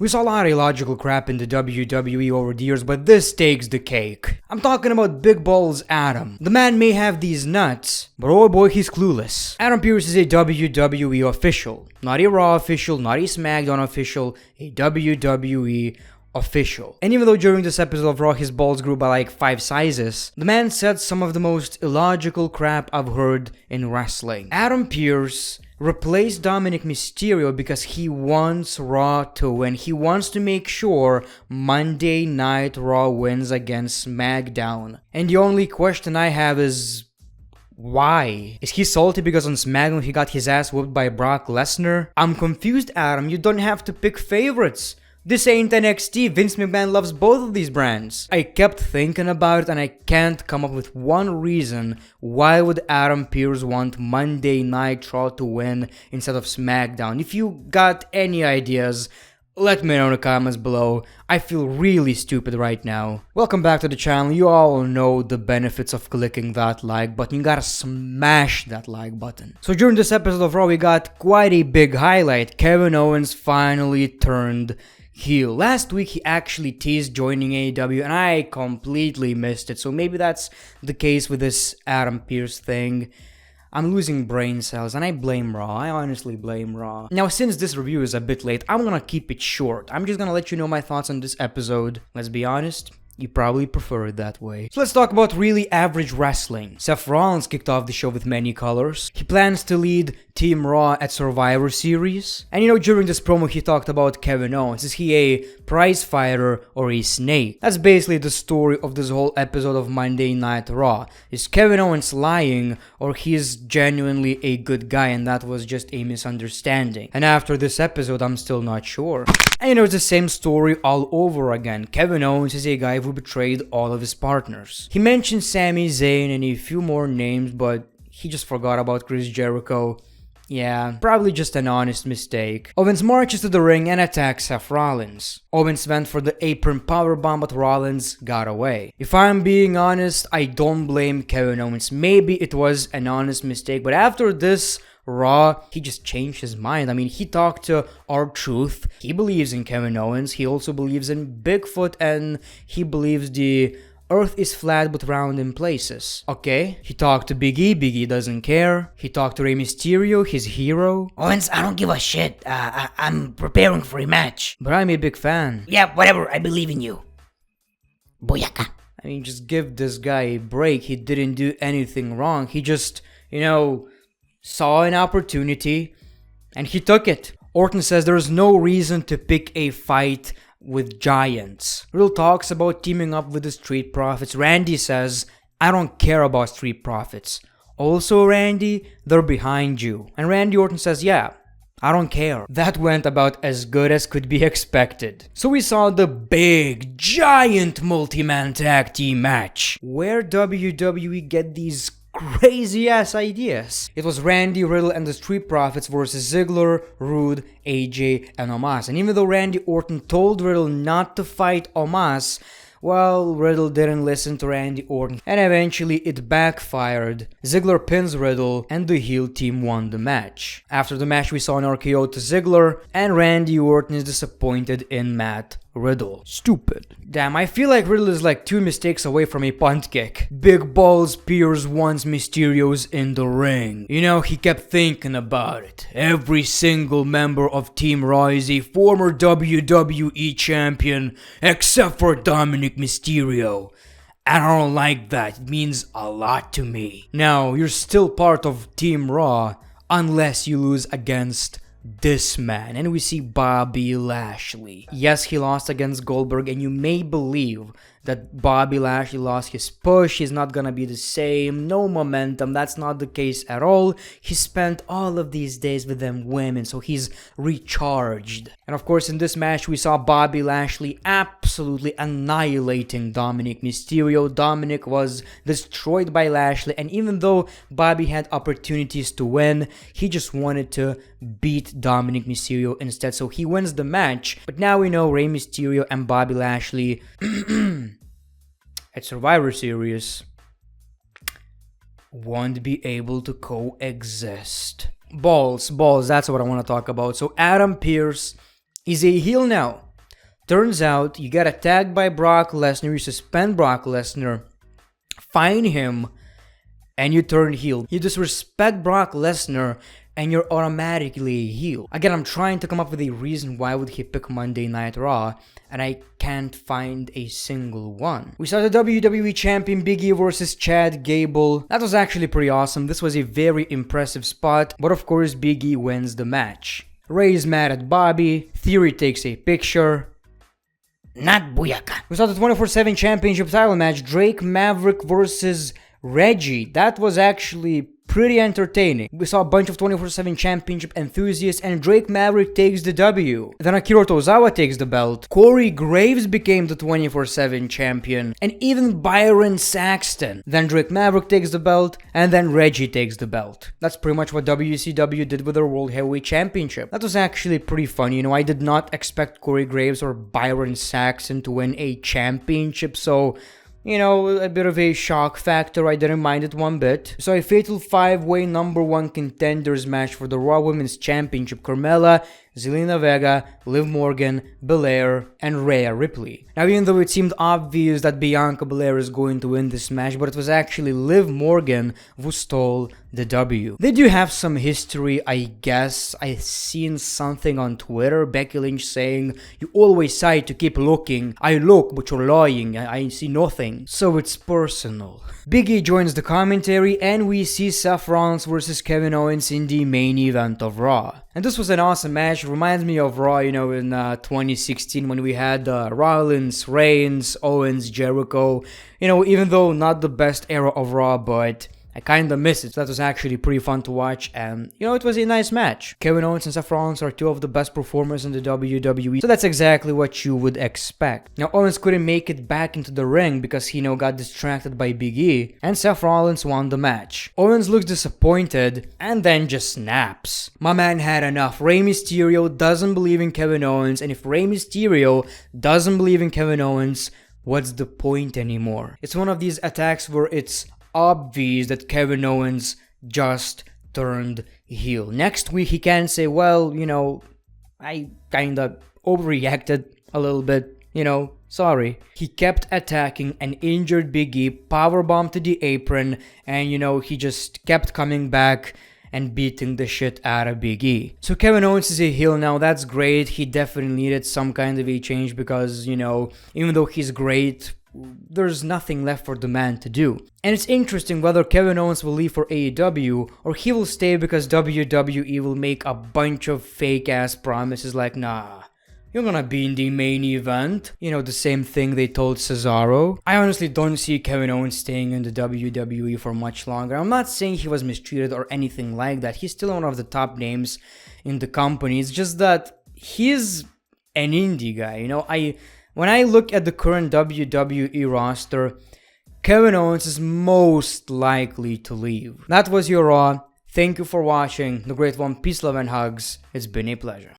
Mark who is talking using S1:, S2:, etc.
S1: We saw a lot of illogical crap in the WWE over the years, but this takes the cake. I'm talking about Big Balls Adam. The man may have these nuts, but oh boy, he's clueless. Adam Pearce is a WWE official. Not a Raw official, not a SmackDown official, a WWE official. And even though during this episode of Raw his balls grew by like 5 sizes, the man said some of the most illogical crap I've heard in wrestling. Adam Pearce replaced Dominik Mysterio because he wants Raw to win. He wants to make sure Monday Night Raw wins against SmackDown. And the only question I have is, why? Is he salty because on SmackDown he got his ass whooped by Brock Lesnar? I'm confused, Adam. You don't have to pick favorites. This ain't NXT. Vince McMahon loves both of these brands. I kept thinking about it and I can't come up with one reason why would Adam Pearce want Monday Night Raw to win instead of SmackDown. If you got any ideas, let me know in the comments below. I feel really stupid right now. Welcome back to the channel. You all know the benefits of clicking that like button. You gotta smash that like button. So during this episode of Raw, we got quite a big highlight. Kevin Owens finally turned heel. Last week he actually teased joining AEW and I completely missed it. So maybe that's the case with this Adam Pearce thing. I'm losing brain cells and I blame Raw. I honestly blame Raw. Now, since this review is a bit late, I'm gonna keep it short. I'm just gonna let you know my thoughts on this episode. Let's be honest, you probably prefer it that way. So let's talk about really average wrestling. Seth Rollins kicked off the show with many colors. He plans to lead Team Raw at Survivor Series. And during this promo he talked about Kevin Owens. Is he a prize fighter or a snake? That's basically the story of this whole episode of Monday Night Raw. Is Kevin Owens lying or he's genuinely a good guy and that was just a misunderstanding? And after this episode I'm still not sure. And it's the same story all over again. Kevin Owens is a guy who betrayed all of his partners. He mentioned Sami Zayn and a few more names, but he just forgot about Chris Jericho. Yeah, probably just an honest mistake. Owens marches to the ring and attacks Seth Rollins. Owens went for the apron powerbomb, but Rollins got away. If I'm being honest, I don't blame Kevin Owens. Maybe it was an honest mistake, but after this Raw, he just changed his mind. I mean, he talked to R-Truth. He believes in Kevin Owens. He also believes in Bigfoot, and he believes the Earth is flat but round in places. Okay, he talked to Big E. Big E doesn't care. He talked to Rey Mysterio, his hero.
S2: Owens, I don't give a shit. I'm preparing for a match.
S1: But I'm a big fan.
S2: Yeah, whatever. I believe in you. Boyaka.
S1: I mean, just give this guy a break. He didn't do anything wrong. He just, saw an opportunity and he took it. Orton says there's no reason to pick a fight with giants. Riddle talks about teaming up with the Street Profits. Randy says, I don't care about Street Profits. Also, Randy, they're behind you. And Randy Orton says, yeah, I don't care. That went about as good as could be expected. So we saw the big, giant multi-man tag team match. Where WWE get these crazy ass ideas? It was Randy, Riddle, and the Street Profits versus Ziggler, Roode, AJ, and Omos. And even though Randy Orton told Riddle not to fight Omos, well, Riddle didn't listen to Randy Orton, and eventually it backfired. Ziggler pins Riddle, and the heel team won the match. After the match, we saw an RKO to Ziggler, and Randy Orton is disappointed in Matt Riddle. Stupid. Damn, I feel like Riddle is like 2 mistakes away from a punt kick. Big Balls Pierce wants Mysterio's in the ring. He kept thinking about it. Every single member of Team Raw is a former WWE champion, except for Dominik Mysterio. And I don't like that. It means a lot to me. Now, you're still part of Team Raw, unless you lose against this man. And we see Bobby Lashley. Yes, he lost against Goldberg, and you may believe that Bobby Lashley lost his push. He's not gonna be the same. No momentum. That's not the case at all. He spent all of these days with them women, so he's recharged. And of course, in this match, we saw Bobby Lashley absolutely annihilating Dominik Mysterio. Dominik was destroyed by Lashley, and even though Bobby had opportunities to win, he just wanted to beat Dominik Mysterio instead, so he wins the match. But now we know Rey Mysterio and Bobby Lashley at Survivor Series won't be able to coexist. Balls, that's what I want to talk about. So Adam Pearce is a heel now. Turns out you get attacked by Brock Lesnar, you suspend Brock Lesnar, fine him, and you turn heel. You disrespect Brock Lesnar and you're automatically a heel. Again, I'm trying to come up with a reason why would he pick Monday Night Raw, and I can't find a single one. We saw the WWE Champion Big E versus Chad Gable. That was actually pretty awesome. This was a very impressive spot, but of course Big E wins the match. Ray's mad at Bobby, Theory takes a picture.
S2: Not booyaka.
S1: We saw the 24/7 Championship title match, Drake Maverick versus Reggie. That was actually pretty entertaining. We saw a bunch of 24/7 Championship enthusiasts, and Drake Maverick takes the W. Then Akira Tozawa takes the belt. Corey Graves became the 24/7 champion, and even Byron Saxton. Then Drake Maverick takes the belt, and then Reggie takes the belt. That's pretty much what WCW did with their World Heavyweight Championship. That was actually pretty fun. You know, I did not expect Corey Graves or Byron Saxton to win a championship, so you know, a bit of a shock factor. I didn't mind it one bit. So a fatal 5-way #1 contenders match for the Raw Women's Championship. Carmella, Zelina Vega, Liv Morgan, Belair, and Rhea Ripley. Now, even though it seemed obvious that Bianca Belair is going to win this match, but it was actually Liv Morgan who stole the W. They do have some history, I guess. I seen something on Twitter, Becky Lynch saying, "You always say to keep looking. I look, but you're lying. I see nothing." So it's personal. Big E joins the commentary, and we see Seth Rollins versus Kevin Owens in the main event of Raw. And this was an awesome match. It reminds me of Raw, you know, in 2016 when we had Rollins, Reigns, Owens, Jericho. You know, even though not the best era of Raw, but I kinda miss it. That was actually pretty fun to watch, and you know, it was a nice match. Kevin Owens and Seth Rollins are two of the best performers in the WWE, so that's exactly what you would expect. Now, Owens couldn't make it back into the ring because he, you know, got distracted by Big E, and Seth Rollins won the match. Owens looks disappointed, and then just snaps. My man had enough. Rey Mysterio doesn't believe in Kevin Owens, and if Rey Mysterio doesn't believe in Kevin Owens, what's the point anymore? It's one of these attacks where it's obvious that Kevin Owens just turned heel. Next week he can say, well, you know, I kinda overreacted a little bit, you know, sorry. He kept attacking an injured Big E, powerbomb to the apron, and you know, he just kept coming back and beating the shit out of Big E. So Kevin Owens is a heel now, that's great. He definitely needed some kind of a change because, you know, even though he's great, there's nothing left for the man to do. And it's interesting whether Kevin Owens will leave for AEW or he will stay because WWE will make a bunch of fake ass promises like, nah, you're gonna be in the main event. You know, the same thing they told Cesaro. I honestly don't see Kevin Owens staying in the WWE for much longer. I'm not saying he was mistreated or anything like that. He's still one of the top names in the company. It's just that he's an indie guy, you know. When I look at the current WWE roster, Kevin Owens is most likely to leave. That was your Raw. Thank you for watching. The Great One. Peace, love, and hugs. It's been a pleasure.